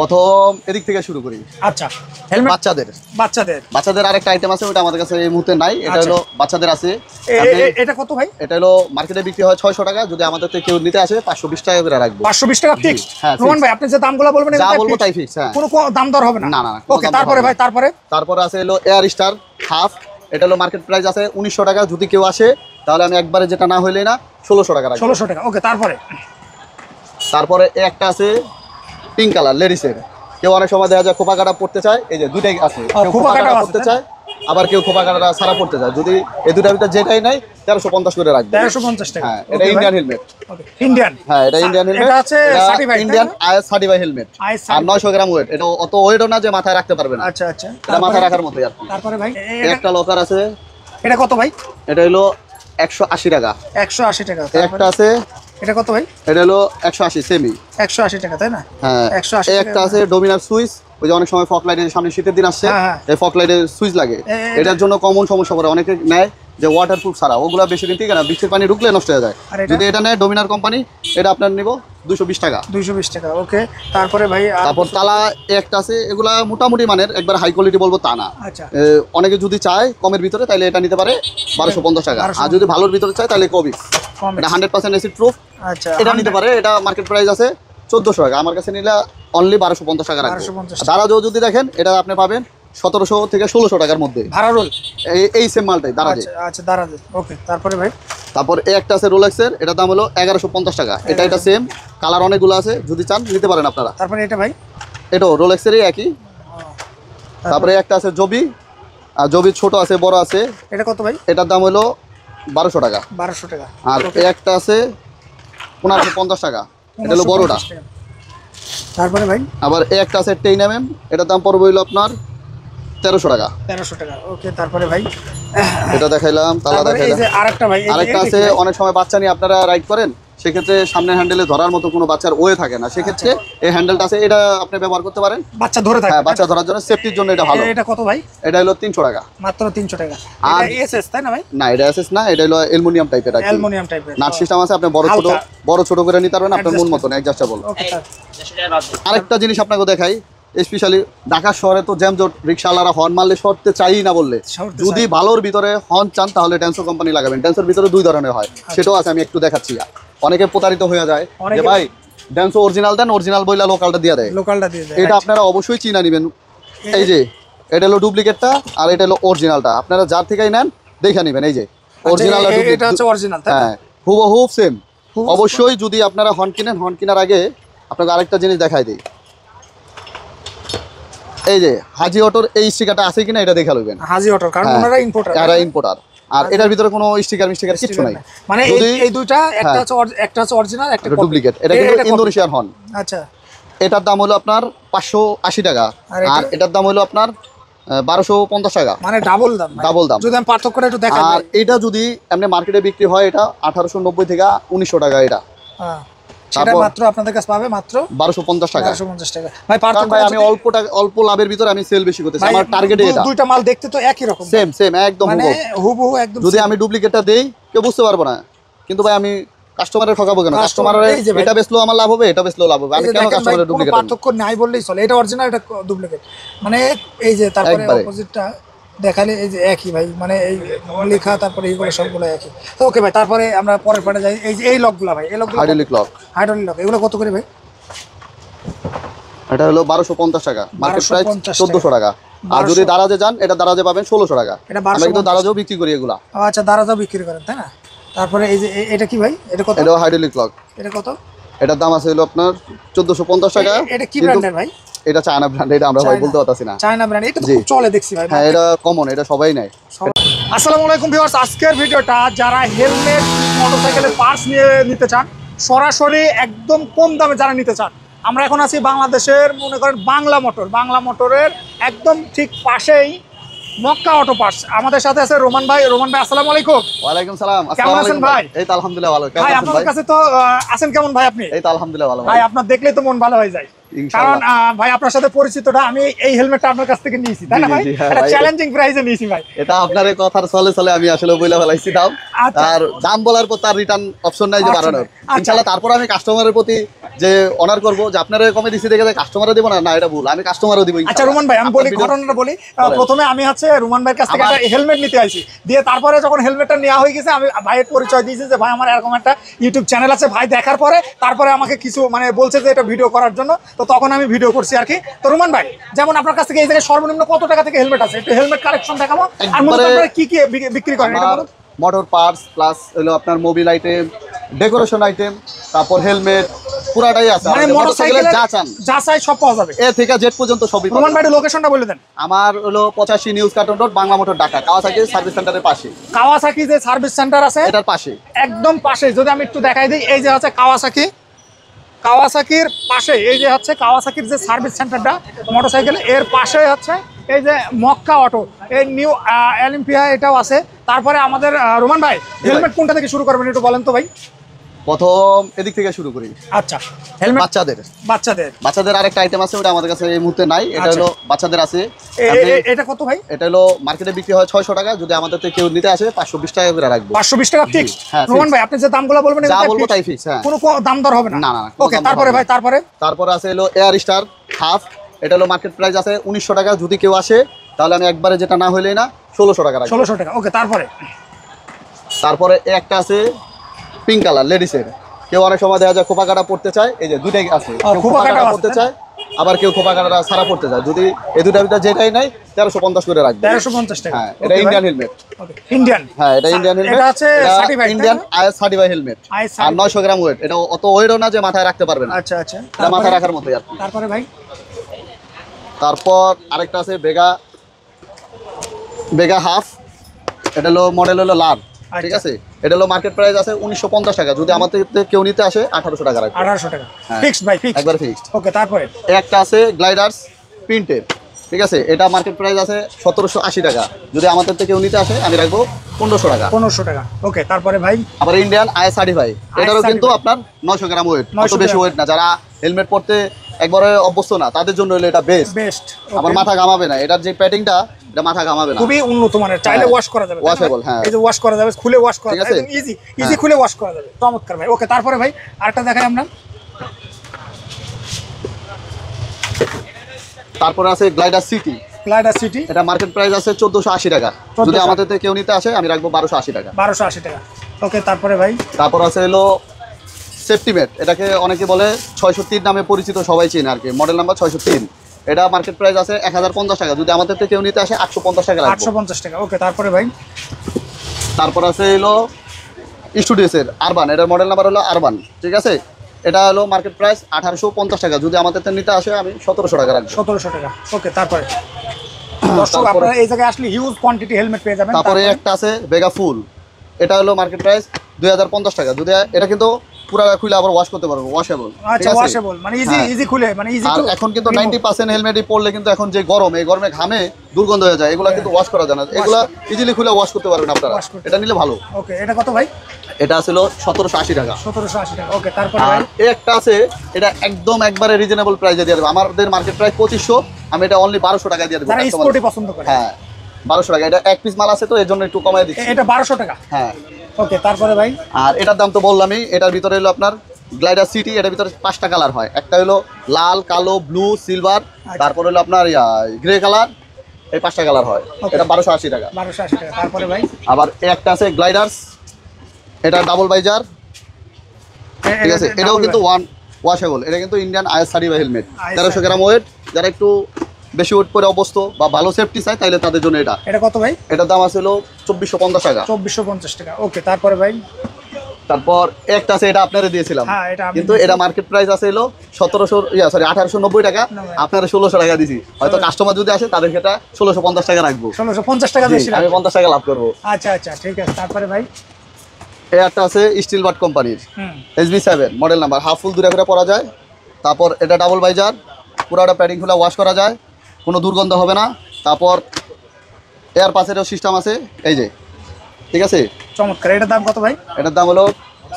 প্রথম এদিক থেকে শুরু করি। আচ্ছা, হেলমেট বাচ্চাদের আরেকটা আইটেম আছে, ওটা আমাদের কাছে এই মুহূর্তে নাই। এটা হলো বাচ্চাদের আছে। এটা কত ভাই? এটা হলো মার্কেটে বিক্রি হয় 600 টাকা। যদি আমাদের থেকে কেউ নিতে আসে 520 টাকা করে রাখবো। 520 টাকা ফিক্স? হ্যাঁ রোমান ভাই আপনি যে দামগুলো বলবেন যা বলবো তাই ফিক্স। হ্যাঁ, কোনো দাম দর হবে না? না না। ওকে, তারপরে ভাই তারপরে আছে হলো এয়ার স্টার হাফ। এটা হলো মার্কেট প্রাইস আছে 1900 টাকা। যদি কেউ আসে তাহলে আমি একবারে যেটা না হইলে না 1600 টাকা রাখবো। 1600 টাকা। ওকে, তারপরে একটা আছে পিঙ্ক কালার লেডিসের। কেউ অনেক সময় দেখা যায় খোপা কাটা পড়তে চায়, এই যে দুইটাই আছে। খোপা কাটা পড়তে চায়, আবার কেউ খোপা কাটা ছাড়া পড়তে চায়। যদি এই দুটার ভিতরে যেটাই নাই 1350 করে রাখবে। 1350 টাকা। হ্যাঁ, এটা ইন্ডিয়ান হেলমেট। ইন্ডিয়ান? হ্যাঁ, এটা ইন্ডিয়ান হেলমেট। এটা আছে certified Indian IS certified helmet. আর 900 গ্রাম ওয়েট। এটা অত ওয়েটও না যে মাথায় রাখতে পারবে না। আচ্ছা। এটা মাথায় রাখার মতোই আর কি। তারপরে ভাই একটা লকার আছে। এটা কত ভাই? এটা হলো 180 টাকা। 180 টাকা। একটা আছে। এটা কত ভাই? এটা হলো 180 সেমি। 180 টাকা, তাই না? হ্যাঁ, 180 একটা আছে ডোমিনার সুইচ। ওই যে অনেক সময় ফগ লাইটের সামনে শীতের দিন আসছে, এই ফগ লাইটের সুইচ লাগে। এটার জন্য কমন সমস্যা করে অনেকে নেয় যে ওয়াটারপ্রুফ ছাড়া, ওগুলা বেশি দিন ঠিক না, বৃষ্টির পানি ঢুকলে নষ্ট হয়ে যায়। যদি এটা নেয় ডোমিনার কোম্পানি, এটা আপনার নিব 220 টাকা। 220 টাকা। ওকে, তারপরে ভাই তারপর তালা একটা আছে। এগুলা মোটামুটি মানের, একবার হাই কোয়ালিটি বলবো তা না। আচ্ছা, অনেকে যদি চায় কমের ভিতরে তাহলে এটা নিতে পারে 1250 টাকা। আর যদি ভালোর ভিতরে চায় তাহলে কবি, এটা 100% অ্যাসিড প্রুফ। আচ্ছা, এটা নিতে পারে। এটা মার্কেট প্রাইস আছে 1400 টাকা। আমার কাছে নিলে অনলি 1250 টাকা রাখবো। দাঁড়া যদি দেখেন, এটা আপনি পাবেন 1700 থেকে 1600 টাকার মধ্যে। ভাড়া রোল এই সেম মালটাই দাঁড়াতে। আচ্ছা, দাঁড়াতে। ওকে, তারপরে ভাই তারপর একটা আছে রোলেক্সের। এটার দাম হলো 1150 টাকা। এটা সেম কালার অনেকগুলো আছে, যদি চান নিতে পারেন আপনারা। তারপরে এটা ভাই, এটাও রোলেক্সেরই একই। তারপরে একটা আছে জবি। আর জবি ছোট আছে, বড় আছে। এটা কত ভাই? এটার দাম হলো 1200 টাকা। 1200 টাকা। আর একটা আছে 1550 টাকা। এটা হলো বড়টা। তারপরে ভাই আবার একটা আছে 10mm। এটার দাম পড়বে হলো আপনার 1300 টাকা। 1300 টাকা। ওকে, তারপরে ভাই এটা দেখাইলাম, তালা দেখাইলাম। আরেকটা আছে, অনেক সময় বাচ্চা নিয়ে আপনারা রাইড করেন, সেক্ষেত্রে সামনের হ্যান্ডেলে ধরার মতো কোনো বাচ্চার ওয়ে থাকে না, সেক্ষেত্রে এই হ্যান্ডেলটা আছে, এটা আপনি ব্যবহার করতে পারেন। বাচ্চা ধরে থাকে। হ্যাঁ, বাচ্চা ধরার জন্য সেফটির জন্য এটা ভালো। এটা কত ভাই? এটা হলো 300 টাকা। মাত্র 300 টাকা। এটা এসএস তাই না ভাই? না, এটা এসএস না, এটা হলো অ্যালুমিনিয়াম টাইপের। অ্যালুমিনিয়াম টাইপের নাট সিস্টেম আছে, আপনি বড় ছোট করে নিতে পারবেন আপনার মন মতন অ্যাডজাস্টেবল। আরেকটা জিনিস আপনাকে দেখাই, স্পেশালি ঢাকা শহরে তো জ্যামজট, রিক্সাওয়ালারা হর্ন মারলে সরতে চাই না বললে। যদি ভালোর ভিতরে হর্ন চান তাহলে ড্যান্সো কোম্পানি লাগাবেন। ড্যান্সোর ভিতরে 2 ধরনের হয়, সেটাও আছে, আমি একটু দেখাচ্ছি। অনেকে প্রতারিত হয়ে যায় যে ভাই ড্যান্সো অরিজিনাল দেন, অরিজিনাল বইলা লোকালটা দিয়ে দেয়। এটা আপনারা অবশ্যই চিনা নেবেন। এই যে এটা হলো ডুপ্লিকেটটা, আর এটা হলো অরিজিনালটা। আপনারা যার থেকেই নেন দেখে নেবেন। এই যে অরিজিনাল, এটা হচ্ছে অরিজিনাল। হ্যাঁ, হুবহু সেম। অবশ্যই যদি আপনারা হর্ন কিনেন, হর্ন কেনার আগে আপনাকে আরেকটা জিনিস দেখাই দিই। এই যে হাজি অটোর এই স্টিকারটা আছে কিনা এটা দেখে লইবেন। হাজি অটো, কারণ ওনারা ইম্পোর্টার। এরা ইম্পোর্টার। আর এটার ভিতরে কোনো স্টিকার কিছু নাই। মানে এই দুইটা, একটা হচ্ছে অরিজিনাল, একটা ডুপ্লিকেট। এটা কিন্তু ইন্দোনেশিয়ান হর্ন। আচ্ছা, এটার দাম হলো আপনার 580 টাকা। আর এটার দাম হলো আপনার 1250 টাকা। মানে ডাবল দাম। যদি আমি পার্থক্যটা একটু দেখাই। আর এটা যদি এমনি মার্কেটে বিক্রি হয়, এটা 1890 থেকে 1900 টাকা। এটা সেটা মাত্র আপনাদের কাছে পাবে মাত্র 1250 টাকা। 1250 টাকা। ভাই পার্থক্য, আমি অল্প লাভের ভিতরে আমি সেল বেশি করতেছি। আমার টার্গেট এটা। দুইটা মাল দেখতে তো একই রকম, সেম একদম হুবহু একদম। যদি আমি ডুপ্লিকেটটা দেই কেউ বুঝতে পারবো না, কিন্তু ভাই আমি কাস্টমারের ঠকাবো কেন? কাস্টমারের এটা বেচলো আমার লাভ হবে, এটা বেচলো লাভ হবে। আমি কেন কাস্টমারের ডুপ্লিকেট? পার্থক্য নাই বললেই চলে। এটা অরিজিনাল, এটা ডুপ্লিকেট। মানে এই যে তারপরে অপোজিটটা দেখালে এই যে একই ভাই, মানে এই লেখা তারপরে এইগুলো সবগুলো একই। তো ওকে ভাই, তারপরে আমরা পরের পার্টে যাই। এই যে এই লকগুলো ভাই, এই লকগুলো হাইড্রোলিক লক, এগুলো কত করে ভাই? এটা হলো 1250 টাকা। মার্কেট প্রাইস 1400 টাকা। আর যদি দারাজে যান, এটা দারাজে পাবেন 1600 টাকা। আমরা কিন্তু দারাজেও বিক্রি করি এগুলা। আচ্ছা, দারাজেও বিক্রি করেন তাই না? তারপরে এই যে এটা কি ভাই? এটা কত? এটা হাইড্রোলিক লক। এটা কত? এটার দাম আছে হলো আপনার 1450 টাকা। এটা কি ব্র্যান্ডের ভাই? এটা চায়না ব্র্যান্ড। এটা আমরা ভাই বলতে পারতাছি না। চায়না ব্র্যান্ড, এটা তো খুব চলে দেখছি ভাই। হ্যাঁ, এটা কমন, এটা সবাই নেয়। আসসালামু আলাইকুম ভিউয়ার্স, আজকের ভিডিওটা যারা হেলমেট, মোটরসাইকেলের পার্টস নিতে চান, সরাসরি একদম কম দামে যারা নিতে চান, আমরা এখন আছি বাংলাদেশের, মনে করেন বাংলা মোটরের একদম ঠিক পাশেই মক্কা অটো পার্টস। আমাদের সাথে আছে রোমান ভাই। আসসালামু আলাইকুম। ওয়ালাইকুম সালাম। কেমন আছেন ভাই? এই তো আলহামদুলিল্লাহ ভালো। ভাই আপনার কাছে তো আছেন কেমন ভাই আপনি? এই তো আলহামদুলিল্লাহ ভালো ভাই। আপনার দেখলেই তো মন ভালো হয়ে যায়, কারণ ভাই আপনার সাথে পরিচিতটা আমি এই হেলমেটটা আপনার কাছ থেকে নিয়েছি তাই না ভাই? এটা চ্যালেঞ্জিং প্রাইসে নিয়েছি ভাই। এটা আপনার কথার চলে আমি আসলে বইলা ফেলাইছি দাম। আর দাম বলার পর তার রিটার্ন অপশন নাই যে বাড়ানোর। ইনশাআল্লাহ তারপর আমি কাস্টমারের প্রতি যে অনার করবো যে আপনারা কমে দিচ্ছি দেখে কাস্টমারও দিব না, এটা ভুল, আমি কাস্টমারও দিব। আচ্ছা রুমান ভাই, আমি বলি ঘটনাটা বলি। প্রথমে আমি হচ্ছে রুমান ভাইয়ের কাছ থেকে একটা হেলমেট নিতে আইছি, দিয়ে তারপরে যখন হেলমেটটা নেওয়া হয়ে গেছে আমি ভাইয়ের পরিচয় দিয়েছি যে ভাই আমার এরকম একটা ইউটিউব চ্যানেল আছে। ভাই দেখার পরে তারপরে আমাকে কিছু মানে বলছে যে এটা ভিডিও করার জন্য, তো তখন আমি ভিডিও করছি আর কি। তো রুমান ভাই, যেমন আপনার কাছ থেকে এই জায়গায় সর্বনিম্ন কত টাকা থেকে হেলমেট আছে, একটু হেলমেট কালেকশন দেখাবো। আর মূলত আপনারা কি কি বিক্রি করেন এটা বলুন। মোটর পার্টস প্লাস হলো আপনার মোবিল আইটেম, ডেকোরেশন আইটেম, তারপর হেলমেট পুরাটাই আছে। মানে মোটরসাইকেলের যা চান যা চাই সব পাওয়া যাবে, এ থেকে জেড পর্যন্ত সবই। রুমান ভাই লোকেশনটা বলে দেন। আমার হলো 85 news carton road, Bangla motor, Dhaka, Kawasaki service সেন্টারের পাশে। কাওয়াসাকি যে সার্ভিস সেন্টার আছে এটার পাশে, একদম পাশে। যদি আমি একটু দেখাই দিই, এই যে হচ্ছে কাওয়াসাকির পাশে, এই যে হচ্ছে কাওয়াসাকির যে সার্ভিস সেন্টারটা মোটরসাইকেল, এর পাশে হচ্ছে এই যে মক্কা অটো, এই নিউ অলিম্পিয়া এটাও আছে। তারপরে আমাদের রোমান ভাই হেলমেট কোনটা থেকে শুরু করবেন একটু বলেন তো ভাই। প্রথম এদিক থেকে শুরু করি। আচ্ছা, হেলমেট বাচ্চাদের আরেকটা আইটেম আছে, ওটা আমাদের কাছে এই মুহূর্তে নাই। এটা হলো বাচ্চাদের আছে। এটা কত ভাই? এটা হলো মার্কেটে বিক্রি হয় 600 টাকা, যদি আমাদের থেকে কেউ নিতে আসে 520 টাকা করে রাখবো। 520 টাকা ফিক্স। রোমান ভাই আপনি যে দামগুলো বলবেন যা বলবো তাই ফিক্স, হ্যাঁ, কোনো দাম দর হবে না। না না। ওকে, তারপরে ভাই তারপরে আছে হলো এয়ার স্টার হাফ। এটা হলো মার্কেট প্রাইস আছে 1900 টাকা, যদি কেউ আসে তাহলে আমি একবারে যেটা না হইলেই না 1600 টাকা রাখবো। 1600 টাকা। ওকে, তারপরে একটা আছে পিঙ্ক কালার লেডিসের। কেউ অনেক সময় দেখা যায় খোপা কাটা পড়তে চায়, এই যে দুইটাই আছে, খোপা কাটা পড়তে চায়, আবার কেউ খোপা কাটা ছাড়া পড়তে চায়। যদি এই দুটার ভিতরে যেটাই নাই 1350 করে রাখবে। 1350 টাকা। হ্যাঁ, এটা ইন্ডিয়ান হেলমেট। ইন্ডিয়ান, হ্যাঁ, এটা ইন্ডিয়ান হেলমেট। এটা আছে certified, Indian IS certified helmet. আর 900 গ্রাম ওয়েট। এটা অত ওয়েটও না যে মাথায় রাখতে পারবে না। আচ্ছা আচ্ছা, এটা মাথায় রাখার মতোই আর কি। তারপরে ভাই, তারপর আরেকটা আছে বেগা হাফ। এটা হলো মডেল হলো লাভ, ঠিক আছে। এটা হলো মার্কেট প্রাইস আছে 1950 টাকা, যদি আমাদের কেউ নিতে আসে 1800 টাকা রাখবে। 1800 টাকা ফিক্সড ভাই, ফিক্সড, একবার ফিক্সড। ওকে, তারপরে একটা আছে গ্লাইডার্স প্রিন্টেড, ঠিক আছে। এটা মার্কেট প্রাইস আছে 1780 টাকা, যদি আমাদের থেকে কেউ নিতে আসে আমি রাখবো 1500 টাকা। 1500 টাকা। ওকে, তারপরে ভাই আবার ইন্ডিয়ান আইএস সার্টিফাইড, এটারও কিন্তু আপনার 900 গ্রাম ওয়েট, অত বেশি ওয়েট না। যারা হেলমেট পরতে একবারে অভ্যস্ত না তাদের জন্য হলো এটা বেস্ট। আবার মাথা ঘামাবে না, এটার যে প্যাডিংটা এটা মাথা ঘামাবে না, খুবই উন্নত মানের। চাইলে ওয়াশ করা যাবে, ওয়াশেবল। হ্যাঁ, এই যে ওয়াশ করা যাবে, খুলে ওয়াশ করা যাবে, একদম ইজি খুলে ওয়াশ করা যাবে। চমৎকার ভাই। ওকে, তারপরে ভাই আরেকটা দেখাই আমরা। তারপরে আছে গ্লাইডার সিটি। এটা মার্কেট প্রাইস আছে 1480 টাকা, যদি আমাদের থেকে কেউ নিতে আসে আমি রাখবো 1280 টাকা। 1280 টাকা। ওকে, তারপরে ভাই তারপর আছে হলো সেফটিমেট। এটাকে অনেকে বলে 603 নামে পরিচিত, সবাই চেনে আর কি। Model number 603। এটা মার্কেট প্রাইস আছে 1050 টাকা, যদি আমাদের থেকে কেউ নিতে আসে 850 টাকা রাখবো। 850 টাকা। ওকে, তারপরে ভাই তারপর আছে হলো স্টুডিওসের আরবান। এটার মডেল নাম্বার হলো আরবান, ঠিক আছে। এটা হলো মার্কেট প্রাইস 1850 টাকা, যদি আমাদের থেকে নিতে আসে আমি 1700 টাকা রাখবো। 1700 টাকা। ওকে, তারপরে দর্শক আপনারা এই জায়গায় আসলে হিউজ কোয়ান্টিটি হেলমেট পেয়ে যাবেন। তারপরে একটা আছে বেগা ফুল। এটা হলো মার্কেট প্রাইস 2050 টাকা, যদি এটা কিন্তু পুরো খুলে আবার ওয়াশ করতে পারবো, ওয়াশেবল। আচ্ছা, ওয়াশেবল মানে ইজি খুলে, মানে ইজি। আর এখন কিন্তু 90% হেলমেটই পরলে কিন্তু এখন যে গরম, এই গরমে ঘামে দুর্গন্ধ হয়ে যায়, এগুলা কিন্তু ওয়াশ করা যায় না। এগুলা ইজিলি খুলে ওয়াশ করতে পারবেন আপনারা, এটা নিলে ভালো। ওকে, এটা কত ভাই? এটা ছিল 1780 টাকা। 1780 টাকা। ওকে, তারপরে আর একটা আছে, এটা একদম একবারে রিজনেবল প্রাইসে দিয়ে দেব। আমাদের মার্কেট প্রাইস 2500, আমি এটা অনলি 1200 টাকা দিয়ে দেব। যারা স্পোর্টি পছন্দ করে, হ্যাঁ 1200 টাকা। এটা এক পিস মাল আছে তো এর জন্য একটু কমায় দিচ্ছি। এটা 1200 টাকা। হ্যাঁ। ওকে, তারপরে ভাই আর এটার দাম তো বললামই। এটার ভিতরে হলো আপনার গ্লাইডার সিটি। এটার ভিতরে 5টা কালার হয়। একটা হলো লাল, কালো, ব্লু, সিলভার, তারপর হলো আপনার গ্রে কালার, এই 5টা কালার হয়। এটা 1280 টাকা। 1280 টাকা। তারপরে ভাই আবার একটা আছে গ্লাইডার্স, এটা ডাবল বাইজার, ঠিক আছে। এটাও কিন্তু ওয়াশেবল। এটা কিন্তু Indian IS certified helmet, 1300 gram wait. যারা একটু বেশি ওয়েট করে অবস্থ বা ভালো সেফটি চাই তাইলে তাদের জন্য এটা। এটা কত ভাই? এটার দাম আছে হলো 2450 টাকা। 2450 টাকা। ওকে, তারপরে ভাই তারপর একটা আছে, এটা আপনারা দিয়েছিলাম, হ্যাঁ, কিন্তু এটা মার্কেট প্রাইস আছে হলো 1890 টাকা, আপনারা 1600 টাকা দিছি। হয়তো কাস্টমার যদি আসে তাদের ক্ষেত্রে 1650 টাকা রাখবো। 1650 টাকা বেশি, আমি 50 টাকা লাভ করবো। আচ্ছা আচ্ছা, ঠিক আছে। তারপরে ভাই এই একটা আছে স্টিল বাট কোম্পানির SB7 মডেল নাম্বার, হাফ ফুল দূরে করে পরা যায়। তারপর এটা ডাবল বাইজার, পুরোটা প্যাডিং খুলে ওয়াশ করা যায়, কোনো দুর্গন্ধ হবে না। তারপর এয়ার পাসেরও সিস্টেম আছে, এই যে, ঠিক আছে। চমৎকার। এটার দাম কত ভাই? এটার দাম হলো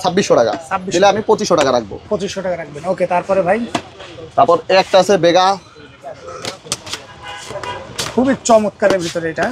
2600 টাকা, দিলে আমি 2500 টাকা রাখবো। 2500 টাকা রাখবেন। ওকে, তারপরে ভাই তারপর একটা আছে বেগা, খুবই চমৎকারের ভিতরে। এটা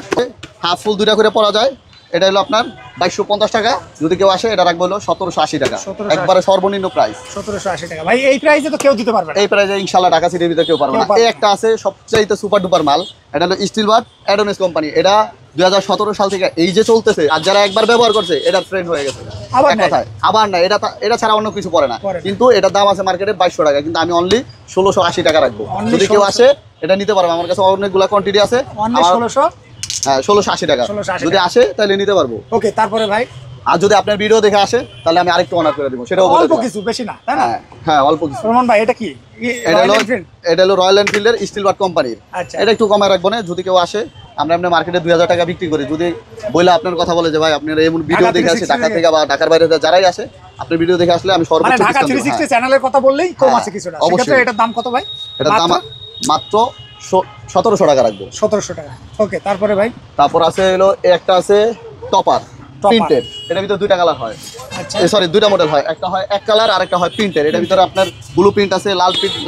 হাফ ফুল দুইটা করে পরা যায়, এটা হলো আপনার 2250 টাকা, যদি কেউ আসে এটা রাখবো হলো 1780 টাকা, 1780 একবারে সর্বনিম্ন প্রাইস। 1780 টাকা ভাই, এই প্রাইসে তো কেউ দিতে পারবে না। এই প্রাইসে ইনশাআল্লাহ ঢাকা সিটির ভিতরে কেউ পারবে না। এই একটা আছে সবচেয়ে সুপার ডুপার মাল, এটা হলো স্টিল বাট অ্যাডোনিস কোম্পানি। এটা 2017 সাল থেকে এই যে চলতেছে, আর যারা একবার ব্যবহার করছে এটা ট্রেন্ড হয়ে গেছে। আবার এক কথায় আবার না, এটা ছাড়া অন্য কিছু পড়ে না, কিন্তু এটার দাম আছে মার্কেটে 2200 টাকা, কিন্তু আমি অনলি 1680 টাকা রাখবো। যদি কেউ আসে এটা নিতে পারবো, আমার কাছে অনেকগুলো কোয়ান্টিটি আছে। অনলি 1600, হ্যাঁ 1680 টাকা, 1680 যদি আসে তাহলে নিতে পারবো। ওকে, তারপরে ভাই আর যদি আপনার ভিডিও দেখে আসে তাহলে আমি আরেকটু অনার করে দেবো, সেটাও বলে অল্প দেবো। কিছু, বেশি না, তাই না? হ্যাঁ অল্প কিছু। রোমান ভাই এটা কি? এটা হলো রয়্যাল এনফিল্ডের স্টিল বাট কোম্পানির। আচ্ছা, এটা একটু কমে রাখবো না, যদি কেউ আসে। আমরা এমনি মার্কেটে 2000 টাকা বিক্রি করি। যদি বলে আপনার কথা বলে যে ভাই আপনার এমন ভিডিও দেখে আসে ঢাকা থেকে বা ঢাকার বাইরে যারাই আসে, আপনি ভিডিও দেখে আসলে আমি সর্বোচ্চ ঢাকা 360 চ্যানেলের কথা বললেই কম আছে কিছুটা। সেক্ষেত্রে এটার দাম কত ভাই? এটার দাম মাত্র 1700 টাকা রাখবো। 1700 টাকা। ওকে, তারপরে ভাই? তারপর আছে হলো একটা আছে টপার প্রিন্টেড। এটার ভিতরে দুইটা কালার হয়, আচ্ছা সরি দুইটা মডেল হয়। একটা হয় এক কালার আর একটা হয় প্রিন্টেড। এটার ভিতরে আপনার ব্লু প্রিন্ট আছে,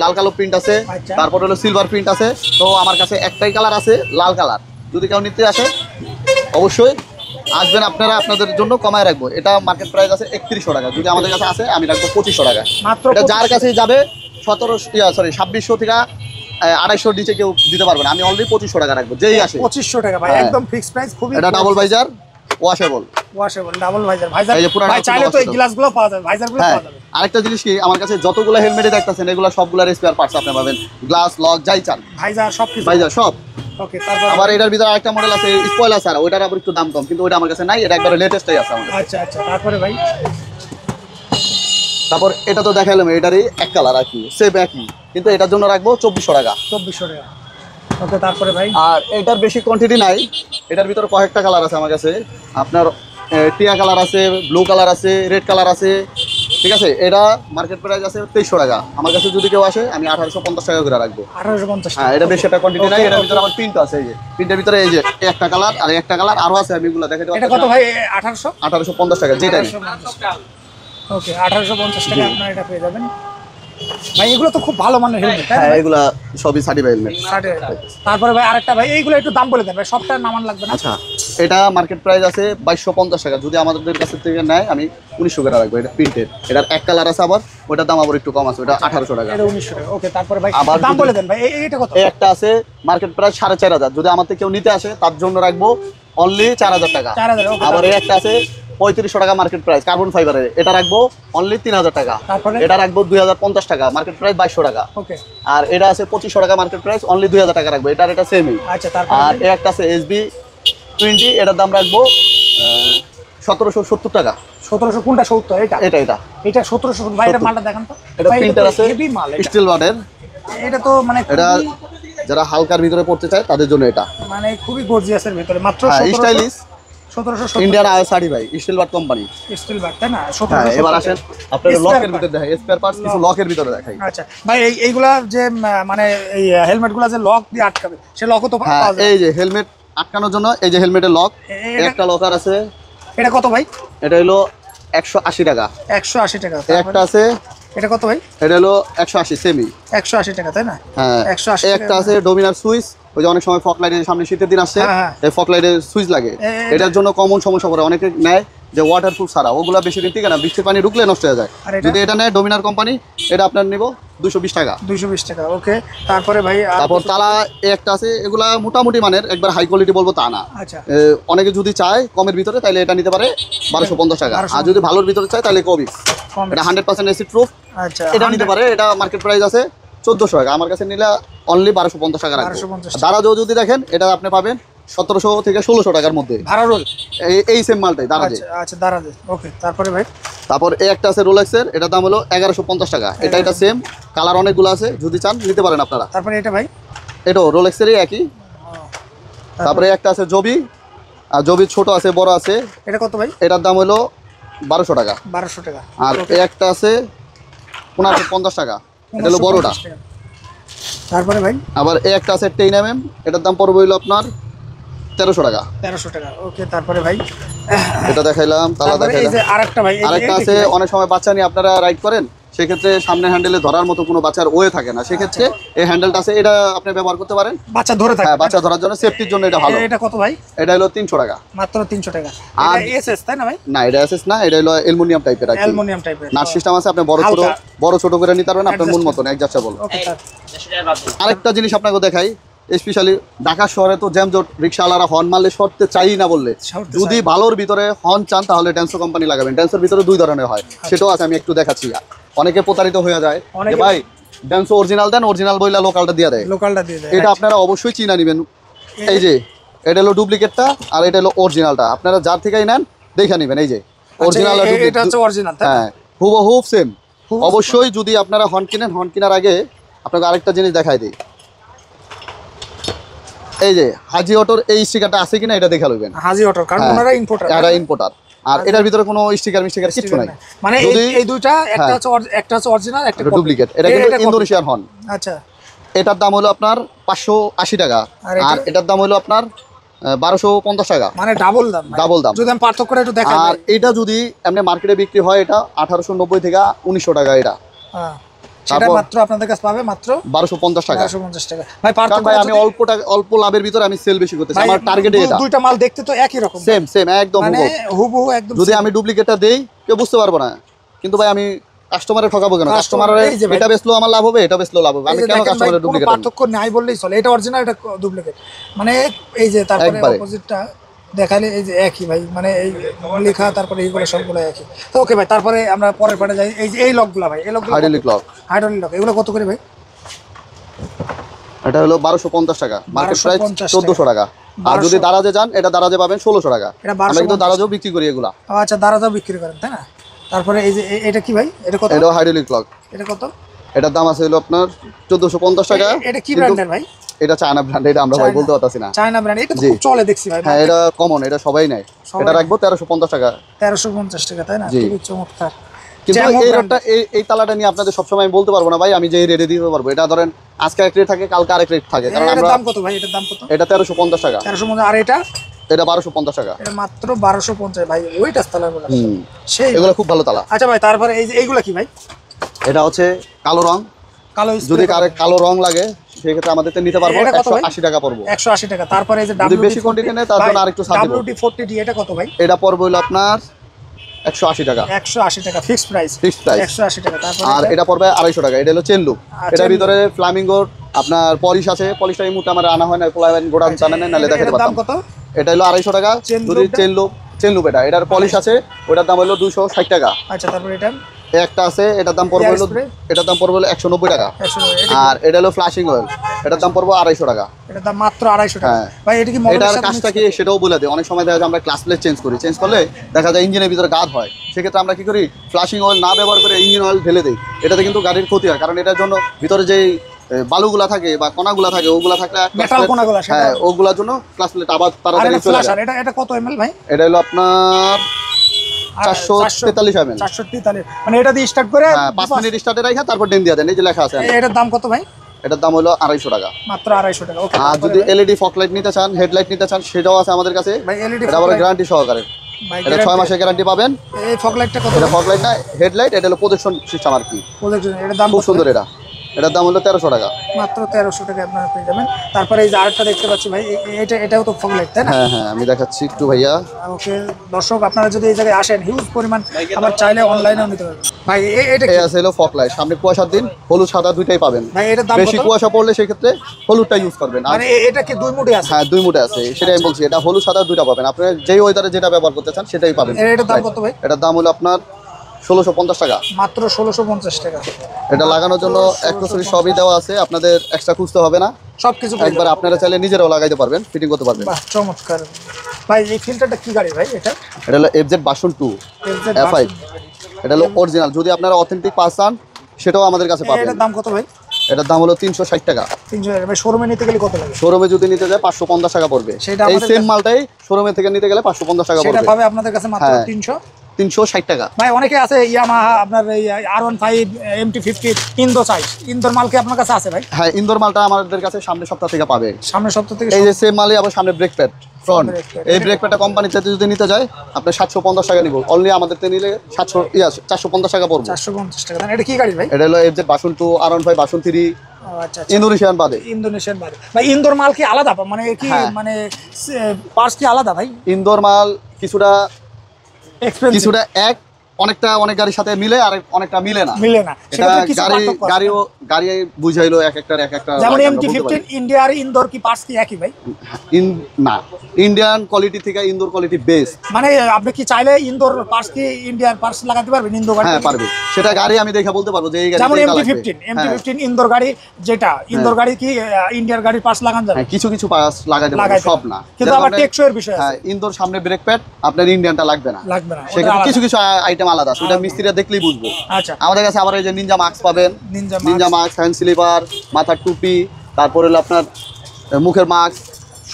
লাল কালো প্রিন্ট আছে, তারপর হলো সিলভার প্রিন্ট আছে। তো আমার কাছে একটাই কালার আছে, লাল কালার। যদি কেউ নিতে আসে অবশ্যই আসবেন আপনারা, আপনাদের জন্য কমায় রাখবো। এটা মার্কেট প্রাইস আছে 3100 টাকা, যদি আমাদের কাছে আসে আমি রাখবো 2500 টাকা মাত্র। এটা যার কাছেই যাবে 2600 থেকে 2800 নিচে কেউ দিতে পারবে না। আমি অলরেডি 2500 টাকা রাখবো যেই আসে। 2500 টাকা ভাই, একদম ফিক্সড প্রাইস। খুবই এটা double visor washable, double visor. এই যে পুরো ভাই চাইলে তো এই গ্লাসগুলো পাওয়া যাবে, ভাইজারগুলো পাওয়া যাবে। আরেকটা জিনিস কি, আমার কাছে যতগুলো হেলমেটে দেখতেছেন এগুলো সবগুলোর স্পেয়ার পার্টস আপনি পাবেন, গ্লাস লক যাই চান ভাইজার সব কিছু, ভাইজার সব। ওকে, তারপর আবার এটার ভিতরে আরেকটা মডেল আছে স্পয়লার ছাড়া, ওইটার আবার একটু দাম কম, কিন্তু ওইটা আমার কাছে নাই। এটা একবারে লেটেস্টই আছে আমাদের। আচ্ছা আচ্ছা, তারপরে ভাই? তারপর এটা তো দেখাইলাম, এটারই এক কালার আর কি, সেম একই, কিন্তু এটার জন্য রাখবো 2400 টাকা। 2400 টাকা। ওকে, তারপরে ভাই? আর এটার বেশি কোয়ান্টিটি নাই, এটার ভিতরে কয়েকটা কালার আছে আমার কাছে। আপনার টিয়া কালার আছে, ব্লু কালার আছে, রেড কালার আছে, ঠিক আছে। এটা মার্কেট প্রাইস আছে 2300 টাকা। আমার কাছে যদি কেউ আসে আমি 1850 টাকা করে রাখবো। 1850 হ্যাঁ, এটা বেশি একটা কোয়ান্টিটি নাই। এটার ভিতরে আমার প্রিন্ট আছে, এই যে প্রিন্টের ভিতরে এই যে একটা কালার আর একটা কালার আরো আছে, আমি এগুলো দেখাতে পারবো। এটা কত ভাই? 1800? 1850 টাকা যেটা। ওকে, 1850 টাকা আপনারা এটা পেয়ে যাবেন ভাই। এগুলো তো খুব ভালো মানের হেলমেট, তাই না? হ্যাঁ, এগুলা সবই সার্টিফাইড হেলমেট। তারপরে ভাই আরেকটা ভাই, এইগুলো একটু দাম বলে দেন ভাই, সবটা নামান লাগবে না। আচ্ছা, এটা মার্কেট প্রাইস আছে 2250 টাকা, যদি আমাদের কাছ থেকে নেয় আমি 1900 টাকা রাখবো। এটা প্রিন্টেড, এটার এক কালার আছে, আবার ওটার দাম আবার একটু কম আছে, ওটা 1800 টাকা। এটা 1900 টাকা। ওকে, তারপরে ভাই আবার দাম বলে দেন ভাই, এইটা কত? এই একটা আছে মার্কেট প্রাইস 4500, যদি আমাদের কেউ নিতে আসে তার জন্য রাখবো অনলি 4000 টাকা। 4000। ওকে, আবার এই একটা আছে 3500 টাকা মার্কেট প্রাইস, কার্বন ফাইবারের, এটা রাখবো অনলি 3000 টাকা। তারপরে এটা রাখবো 2050 টাকা, মার্কেট প্রাইস 2200 টাকা। ওকে, আর এটা আছে 2500 টাকা মার্কেট প্রাইস, অনলি 2000 টাকা রাখবো। এটার এটা সেমই। আচ্ছা, তারপর আর এই একটা আছে SB 20, এটার দাম রাখবো 1770 টাকা। 1700 কোনটা? 70? এটা এটা এটা এটা 1700 ভাই। এটা মালটা দেখান তো। এটা প্রিন্টার আছে, হেভি মাল এটা। স্টিল বাটের। এটা তো মানে এটা যারা হালকার ভিতরে পড়তে চায় তাদের জন্য এটা, মানে খুবই গর্জিয়াসের ভিতরে। মাত্র স্টাইলিশ 1770 ইন্ডিয়ান আইএসআরটি ভাই, স্টিল বাট কোম্পানি। স্টিল বাট, তাই না? হ্যাঁ, 1770। এবার আসেন আপনার লকের ভিতরে দেখাই, স্পেয়ার পার্টস কিছু লকের ভিতরে দেখাই। আচ্ছা ভাই, এইগুলা যে মানে এই হেলমেটগুলা যে লক দিয়ে আটকাবে, সে লকও তো হ্যাঁ, পাওয়া যায়। এই যে হেলমেট আটকানোর জন্য এই যে হেলমেটের লক, একটা লকার আছে। এটা কত ভাই? এটা হলো 180 টাকা। 180 টাকা। একটা আছে, এটা কত ভাই? এটা হলো 180 সেমি। 180 টাকা, তাই না? হ্যাঁ, 180 একটা আছে ডোমিনার সুইচ, ওই যে অনেক সময় ফগ লাইটের সামনে শীতের দিন আসছে, হ্যাঁ, হ্যাঁ। এই ফগ লাইটের সুইচ লাগে। এটার জন্য কমন সমস্যা করে অনেকে নেয় যে ওয়াটারপ্রুফ ছাড়া, ওগুলা বেশি দিন থেকে না, বৃষ্টির পানি ঢুকলে নষ্ট হয়ে যায়। যদি এটা নেয় ডোমিনার কোম্পানি, এটা আপনার নিব 220 টাকা। 220 টাকা। ওকে, তারপরে ভাই তারপর তালা একটা আছে, এগুলা মোটামুটি মানের, একবার হাই কোয়ালিটি বলবো তা না। আচ্ছা, অনেকে যদি চায় কমের ভিতরে তাহলে এটা নিতে পারে 1250 টাকা। আর যদি ভালোর ভিতরে চায় তাহলে কবি, এটা 100% অ্যাসিড প্রুফ, আচ্ছা, এটা নিতে পারে। এটা মার্কেট প্রাইস আছে 1400 টাকা, আমার কাছে নিলে অনলি 1250 টাকা রাখবো। 1250 দারাজও যদি দেখেন এটা আপনি পাবেন 1700 থেকে 1600 টাকার মধ্যে। ভাড়া রোল এই সেম মালটাই দারাজে। আচ্ছা, দাঁড়াবে। ওকে, তারপরে ভাই? তারপর এই একটা আছে রোলেক্সের, এটার দাম হলো 1150 টাকা। এটা সেম কালার, অনেকগুলো আছে, যদি চান নিতে পারেন আপনারা। তারপরে এটা ভাই? এটাও রোলেক্সেরই একই। তারপরে একটা আছে জবি, আর জবি ছোট আছে বড় আছে। এটা কত ভাই? এটার দাম হলো 1200 টাকা। 1200 টাকা। আর এই একটা আছে 1550 টাকা, এটা হলো বড়টা। তারপরে ভাই? আবার এই একটা আছে 10mm, এটার দাম পড়বে হলো আপনার 1300 টাকা। 1300 টাকা। ওকে, তারপরে ভাই? এটা দেখাইলাম, তালা তারপরে এই দেখাইলাম। যে আরেকটা ভাই, আরেকটা আছে, অনেক সময় বাচ্চা নিয়ে আপনারা রাইড করেন, সেক্ষেত্রে সামনে হ্যান্ডেলে ধরার মতো কোনো বাচ্চার ওয়ে থাকে না, সেক্ষেত্রে এই হ্যান্ডেলটা আছে, এটা আপনি ব্যবহার করতে পারেন বাচ্চা ধরে থাকে। হ্যাঁ, বাচ্চা ধরার জন্য সেফটির জন্য এটা ভালো। এটা কত ভাই? এটা হলো 300 টাকা, মাত্র 300 টাকা। আর এটা এসএস তাই না ভাই? না, এটা এসএস না, এটা হলো অ্যালুমিনিয়াম টাইপের আর কি। অ্যালুমিনিয়াম টাইপের নাট সিস্টেম আছে, আপনি বড় ছোট করে নিতে পারবেন আপনার মন মতন অ্যাডজাস্টেবল। Okay sir. আরেকটা জিনিস আপনাকে দেখাই, স্পেশালি ঢাকা শহরে তো জ্যামজট, রিক্সাওয়ালারা হর্ন মারলে সরতে চাই না বললে, সরতে যদি ভালোর ভিতরে হর্ন চান তাহলে ড্যান্সো কোম্পানি লাগাবেন। ড্যান্সের ভিতরে দুই ধরনের হয়, সেটাও আছে, আমি একটু দেখাচ্ছি। অনেকে প্রতারিত হয়ে যায় যে ভাই ড্যান্সো অরিজিনাল দেন, অরিজিনাল বইলা লোকালটা দিয়ে দেয়। লোকালটা দিয়ে দেয়। এটা আপনারা অবশ্যই চিনা নেবেন। এই যে এটা হলো ডুপ্লিকেটটা আর এটা হলো অরিজিনালটা, আপনারা যার থেকেই নেন দেখে নেবেন। এই যে অরিজিনাল আর এটা হচ্ছে অরিজিনাল তাই না? হ্যাঁ, হুবহু সেম। অবশ্যই যদি আপনারা হর্ন কিনেন, হর্ন কেনার আগে আপনাকে আরেকটা জিনিস দেখাই দিই। এই যে হাজি অটোর এই স্টিকারটা আছে কিনা এটা দেখে লইবেন। হাজি অটো, কারণ ওনারা ইম্পোর্টার। এরা ইম্পোর্টার, আর এটার ভিতরে কোনো স্টিকার কিছু নাই। মানে এই দুইটা, একটা হচ্ছে অরিজিনাল, একটা ডুপ্লিকেট। এটা কিন্তু ইন্দোনেশিয়ান হর্ন। আচ্ছা, এটার দাম হলো আপনার 580 টাকা, আর এটার দাম হলো আপনার 1250 টাকা। মানে ডাবল দাম। ডাবল দাম। যদি আমি পার্থক্যটা একটু দেখাই। আর এটা যদি এমনি মার্কেটে বিক্রি হয়, এটা 1890 থেকে 1900 টাকা। এটা সেটা মাত্র আপনাদের কাছে পাবে মাত্র 1250 টাকা। 1250 টাকা। ভাই কারণ ভাই আমি অল্প লাভের ভিতরে আমি সেল বেশি করতেছি, আমার টার্গেট এটা। দুইটা মাল দেখতে তো একই রকম, সেম একদম হুবহু একদম। যদি আমি ডুপ্লিকেটটা দেই কেউ বুঝতে পারবো না, কিন্তু ভাই আমি কাস্টমারে ঠকাবো কেন? কাস্টমারের এটা বেচলো আমার লাভ হবে, এটা বেচলো লাভ হবে, আমি কেন কাস্টমারের ডুপ্লিকেট? পার্থক্য নাই বললেই চলে, এটা অরিজিনাল, এটা ডুপ্লিকেট। মানে এই যে তারপরে অপোজিটটা দেখালে এই যে একই ভাই, মানে এই লেখা তারপরে এইগুলো সবগুলো একই। তো ওকে ভাই, তারপরে আমরা পরের পাটে যাই। এই যে এই লকগুলো ভাই, এই লকগুলো হাইড্রোলিক লক, এগুলো কত করে ভাই? এটা হলো 1250 টাকা, মার্কেট প্রাইস 1400 টাকা। আর যদি দারাজে যান, এটা দারাজে পাবেন 1600 টাকা। আমরা কিন্তু দারাজেও বিক্রি করি এগুলা। আচ্ছা, দারাজেও বিক্রি করেন তাই না? তারপরে এই যে এটা কি ভাই? এটা কত? এটা হাইড্রোলিক লক। এটা কত? এটার দাম আছে হলো আপনার 1450 টাকা। এটা কি ব্র্যান্ডের ভাই? এটা চায়না ব্র্যান্ড, এটা আমরা ভাই বলতে পারতাছি না। চায়না ব্র্যান্ড, এটা তো খুব চলে দেখছি ভাই। হ্যাঁ, এটা কমন, এটা সবাই নেয়। এটা রাখবো 1350 টাকা। 1350 টাকা তাই না? খুবই চমৎকার। কিন্তু এই রেটটা, এই তালাটা নিয়ে আপনাদের সবসময় আমি বলতে পারবো না ভাই, আমি যে রেটে দিতে পারবো। এটা ধরেন আজকে এক রেট থাকে, কালকে আরেক রেট থাকে, কারণ আমরা। দাম কত ভাই? এটার দাম কত? এটা 1350 টাকা। 1350। আর এটা? এটা 1250 টাকা। এটা মাত্র 1250 ভাই। ওইটা তালা বলা সেই, এগুলো খুব ভালো তালা। আচ্ছা ভাই, তারপরে এই যে এইগুলা কি ভাই? এটা হচ্ছে কালো রং। যদি কালো রং লাগে সেক্ষেত্রে আমাদের নিতে পারবো, 180 টাকা পড়বো। 180 টাকা। তারপরে এই যে যদি বেশি কোয়ান্টিটি নেয় তার জন্য আরেকটু ছাড় দেব। WD-40D এটা কত ভাই? এটা পড়বে হলো আপনার 180 টাকা। 180 টাকা ফিক্সড প্রাইস। 180 টাকা। তারপরে আর এটা পড়বে 250 টাকা। এটা হলো চেন লুপ। এটার ভিতরে ফ্লামিঙ্গোর আপনার পলিশ আছে। পলিশটা এই মুহূর্তে আমার আনা হয় না, পোলাবেন গোডাউন জানেন না, নালে দেখাতে পারতাম। দাম কত? এটা হলো 250 টাকা। যদি চেন লুপ এটার পলিশ আছে, ওটার দাম হলো 260 টাকা। আচ্ছা, তারপরে এটা একটা আছে, এটার দাম পড়বে হলো 190 টাকা। আর এটা হলো ফ্লাশিং অয়েল, এটার দাম পড়বে 250 টাকা। এটার দাম মাত্র 250 টাকা। ভাই এটা কি এটার কাজটা কি সেটাও বলে দেয়। অনেক সময় দেখা যায় আমরা ক্লাস প্লেট চেঞ্জ করলে দেখা যায় ইঞ্জিনের ভিতরে গাদ হয়, সেক্ষেত্রে আমরা কি করি, ফ্লাশিং অয়েল না ব্যবহার করে ইঞ্জিন অয়েল ঢেলে দিই। এটাতে কিন্তু গাড়ির ক্ষতি হয়, কারণ এটার জন্য ভিতরে যেই বালুগুলা থাকে বা কণাগুলা থাকে, ওগুলা থাকলে হ্যাঁ, ওগুলার জন্য ক্লাস প্লেট আবার তাড়াতাড়ি চলে যায়। এটা কত এমএল ভাই? এটা হলো আপনার 443 ml। 443। মানে এটা দিয়ে স্টার্ট করে 5 মিনিট স্টার্টে রাখা, তারপর ডেন দিয়ে দেন। এই যে লেখা আছে। এটার দাম কত ভাই? এটার দাম হলো 250 টাকা। মাত্র 250 টাকা। ওকে। আর যদি এলইডি ফগ লাইট নিতে চান, হেডলাইট নিতে চান, সেটাও আছে আমাদের কাছে। ভাই এলইডি এটা আবার গ্যারান্টি সহকারে। এটা 6 মাসের গ্যারান্টি পাবেন। এই ফগ লাইটটা কত? এটা ফগ লাইট না, হেডলাইট। এটা হলো প্রজেকশন সিস্টেম আর কি। প্রজেকশন। এটার দাম খুব সুন্দর। এটার দাম হলো 1300 টাকা। মাত্র 1300 টাকা আপনারা পেয়ে যাবেন। তারপরে এই যে আরেকটা দেখতে পাচ্ছি ভাই, এটাও তো ফগ লাইট তাই না? হ্যাঁ, আমি দেখাচ্ছি একটু ভাইয়া। ওকে দর্শক, আপনারা যদি এই জায়গায় আসেন, হিউজ পরিমাণ আবার চাইলে অনলাইনেও নিতে পারবেন ভাই। এটা এই আছে হলো ফগ লাইট। সামনে কুয়াশার দিন হলুদ সাদা দুইটাই পাবেন। ভাই এটার দাম বেশি কুয়াশা পড়লে সেই ক্ষেত্রে হলুদটা ইউজ করবেন। মানে এটা কি 2 মুডে আছে? হ্যাঁ, 2 মুডে আছে, সেটাই আমি বলছি। এটা হলুদ সাদা দুইটা পাবেন, আপনি যেই ওয়েদারে যেটা ব্যবহার করতে চান সেটাই পাবেন। এটার দাম কত ভাই? এটার দাম হলো আপনার 1650 টাকা। মাত্র 1650 টাকা। এটা লাগানোর জন্য অ্যাকসেসরি সবই দেওয়া আছে, আপনাদের এক্সট্রা খুঁজতে হবে না। সবকিছু একবার আপনারা চাইলে নিজেরাও লাগাইতে পারবেন, ফিটিং করতে পারবেন। বাহ, চমৎকার ভাই। এই ফিল্টারটা কি গাড়ি ভাই? এটা হলো FZ ভার্সন 2 F5। এটা হলো অরিজিনাল। যদি আপনারা অথেন্টিক পাস চান, সেটাও আমাদের কাছে পাবেন। এটার দাম কত ভাই? এটার দাম হলো 360 টাকা। 300 টাকা। ভাই শোরুমে নিতে গেলে কত লাগে? শোরুমে যদি নিতে যায় 550 টাকা পড়বে। এই সেম মালটাই শোরুমে থেকে নিতে গেলে 550 টাকা পড়বে। সেটা পাবে আপনাদের কাছে মাত্র 300 360 টাকা। ভাই অনেকে আছে ইয়ামাহা আপনার এই R15 MT50 ইন্দো চাই, ইন্দোর মাল কি আপনার কাছে আছে ভাই? হ্যাঁ, ইন্দোর মালটা আমাদের কাছে সামনের সপ্তাহ থেকে পাবে। সামনের সপ্তাহ থেকে এই যে সেম মালই আবার সামনে ব্রেক প্যাড ফ্রন্ট, এই ব্রেক প্যাডটা কোম্পানিতে যদি নিতে যায় আপনি 750 টাকা নিব, অনলি আমাদের তে নিলে 450 টাকা পড়বে। 450 টাকা। এটা কি গাড়ি ভাই? এটা হলো FZ ভার্সন 2 R15 ভার্সন 3 আচ্ছা ইন্দোনেশিয়ান বাদে। ইন্দোনেশিয়ান বাদে ভাই। ইন্দোর মাল কি আলাদা মানে কি হ্যাঁ। মানে পার্টস কি আলাদা ভাই? ইন্দোর মাল কিছুটা এক্সপেন্সিভ এক, অনেকটা অনেক গাড়ির সাথে মিলে আর অনেকটা মিলে না। সেটা কিছু পার্থক্য আছে। গাড়ি বুঝাইলো এক একটা যেমন MT15 ইন্ডিয়ার ইন্দোর কি পার্টস কি একই ভাই? না, ইন্ডিয়ান কোয়ালিটি থেকে ইন্দোর কোয়ালিটি বেস্ট। মানে আপনি কি চাইলে ইন্দোর পার্টস কি ইন্ডিয়ার পার্টস লাগাতে পারবেন ইন্দো গাড়ি? হ্যাঁ পারবে, সেটা গাড়ি আমি দেখে বলতে পারবো যে এই গাড়ি যেমন MT15 ইন্দোর গাড়ি, যেটা ইন্দোর গাড়ি কি ইন্ডিয়ার গাড়ির পার্টস লাগান যাবে? হ্যাঁ, কিছু কিছু পাস লাগাইতে পারবে, সব না। কিন্তু আবার টেকসই এর বিষয় আছে। হ্যাঁ, ইন্দোর সামনে ব্রেক প্যাড, আপনার ইন্ডিয়ানটা লাগবে না। সেখানে ওটা কিছু কিছু আইটেম আলাদা, সেটা মিস্ত্রিরা দেখলেই বুঝবো। আচ্ছা, আমাদের কাছে আবার এই যে নিনজা মাস্ক পাবেন, নিনজা মাস্ক, হ্যান্ড স্লিপার, মাথার টুপি, তারপরে হলো আপনার মুখের মাস্ক,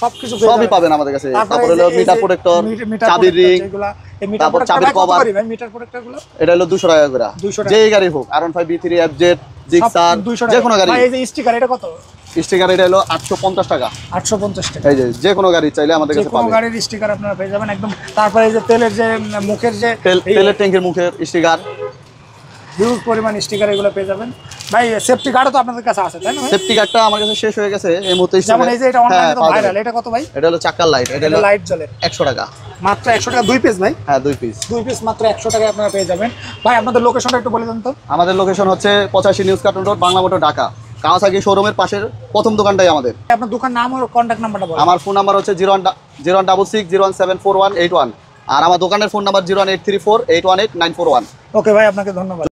সবকিছু সবই পাবেন আমাদের কাছে। তারপরে হলো মিটার প্রোটেক্টর, চাবির রিং, তারপর চাবির কভার। মিটার প্রোটেক্টর গুলো এটা হলো 200 টাকা করে, যেই গাড়ি হোক, R15 B3 FZ জিক্সার, যে কোনো গাড়ি। এই যে স্টিকার এটা কত? স্টিকার এটা হলো 850 টাকা। 850 টাকা। এই যে কোনো গাড়ি চাইলে আমাদের কাছে যে কোনো পাবেন। গাড়ির স্টিকার আপনারা পেয়ে যাবেন একদম। তারপরে এই যে তেলের যে মুখের যে তেলের ট্যাঙ্কের মুখের স্টিকার, হিউজ পরিমাণ স্টিকার এগুলো পেয়ে যাবেন ভাই। সেফটি গার্ডও তো আপনাদের কাছে আছে তাই না ভাই? সেফটি গার্ডটা আমার কাছে শেষ হয়ে গেছে এই মুহূর্তে। যেমন এই যে এটা অনলাইনে তো ভাইরাল, এটা কত ভাই? এটা হলো চাকার লাইট, এটা হলো লাইট জ্বলে 100 টাকা, মাত্র 100 টাকা 2 পিস ভাই। হ্যাঁ 2 পিস মাত্র 100 টাকায় আপনারা পেয়ে যাবেন ভাই। আপনাদের লোকেশনটা একটু বলে দেন তো। আমাদের লোকেশন হচ্ছে 85 news carton road, Bangla motor, Dhaka. Kawasaki শোরুমের পাশের প্রথম দোকানটাই আমাদের। আপনার দোকান নাম আর কন্ট্যাক্ট নাম্বারটা বলুন। আমার ফোন নাম্বার হচ্ছে 016601748181, আর আমার দোকানের ফোন নাম্বার 01834818941। ওকে ভাই, আপনাকে ধন্যবাদ।